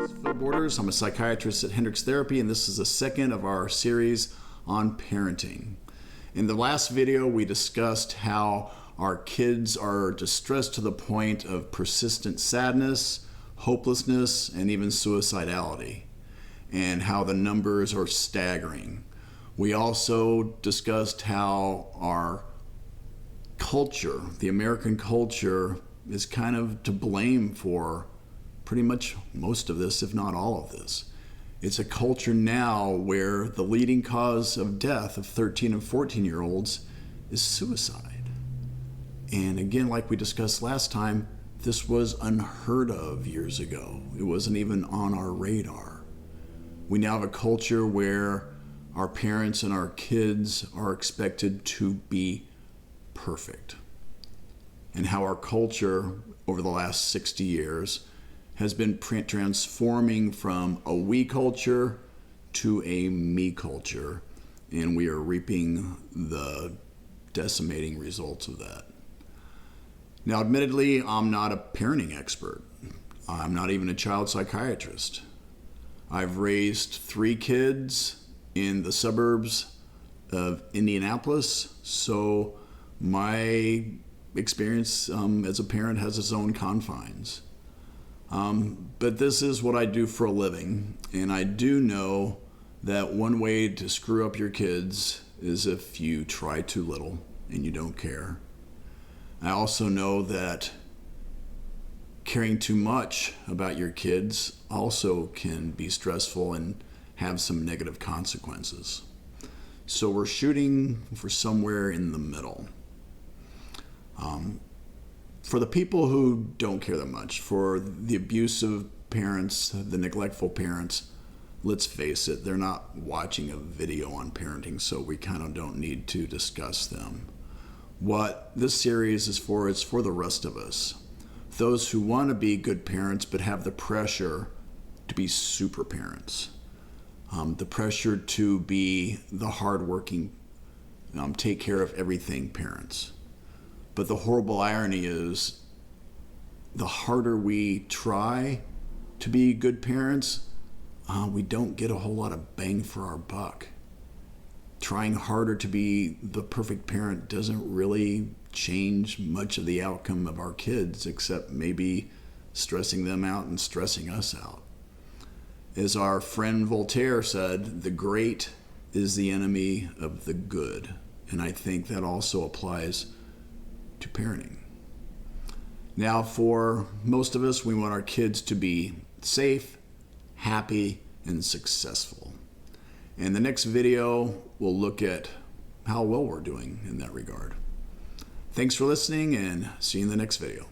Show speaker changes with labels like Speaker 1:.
Speaker 1: Phil Borders. I'm a psychiatrist at Hendricks Therapy, and this is the second of our series on parenting. In the last video, we discussed how our kids are distressed to the point of persistent sadness, hopelessness, and even suicidality, and how the numbers are staggering. We also discussed how our culture, the American culture, is kind of to blame for pretty much most of this, if not all of this. It's a culture now where the leading cause of death of 13 and 14-year-olds is suicide. And again, like we discussed last time, this was unheard of years ago. It wasn't even on our radar. We now have a culture where our parents and our kids are expected to be perfect. And how our culture over the last 60 years has been transforming from a we culture to a me culture, and we are reaping the decimating results of that. Now, admittedly, I'm not a parenting expert. I'm not even a child psychiatrist. I've raised 3 kids in the suburbs of Indianapolis, so my experience as a parent has its own confines. But this is what I do for a living, and I do know that one way to screw up your kids is if you try too little and you don't care. I also know that caring too much about your kids also can be stressful and have some negative consequences. So we're shooting for somewhere in the middle. For the people who don't care that much, for the abusive parents, the neglectful parents, let's face it, they're not watching a video on parenting, so we kind of don't need to discuss them. What this series is for the rest of us. Those who want to be good parents but have the pressure to be super parents. The pressure to be the hardworking, take care of everything parents. But the horrible irony is, the harder we try to be good parents, we don't get a whole lot of bang for our buck. Trying harder to be the perfect parent doesn't really change much of the outcome of our kids, except maybe stressing them out and stressing us out. As our friend Voltaire said, the great is the enemy of the good. And I think that also applies to parenting. Now, for most of us, we want our kids to be safe, happy, and successful. And the next video will look at how well we're doing in that regard. Thanks for listening, and see you in the next video.